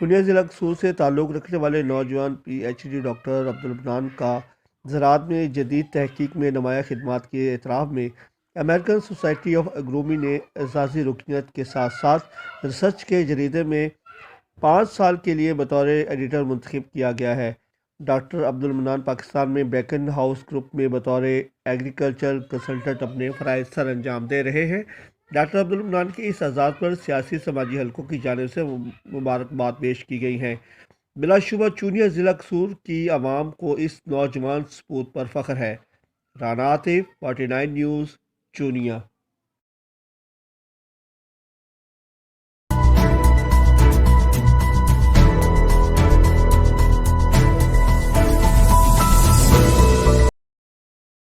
چنیا ضلع قصور سے تعلق رکھنے والے نوجوان P H D doctor Abdul Mannan کا زراعت میں جدید تحقیق میں نمایاں خدمات کے اعتراف میں امریکن سوسائٹی آف اگرومی نے اعزازی رکنیت کے ساتھ ساتھ ریسرچ کے جریدے میں 5 سال کے لیے بطور ایڈیٹر منتخب کیا گیا ہے۔ ڈاکٹر عبدالمنان پاکستان میں بیکن ہاؤس گروپ میں بطور ایگریکلچر کنسلٹنٹ اپنے فرائض سر انجام دے رہے ہیں۔ ڈاکٹر عبدالمنان کی اس اعزاز پر سیاسی سماجی حلقوں کی جانب سے مبارکباد پیش کی گئی ہیں۔ بلا شبہ چونیا ضلع قصور کی عوام کو اس نوجوان سپوت پر فخر ہے۔ رانا عاطف، 49 نیوز، چونیا۔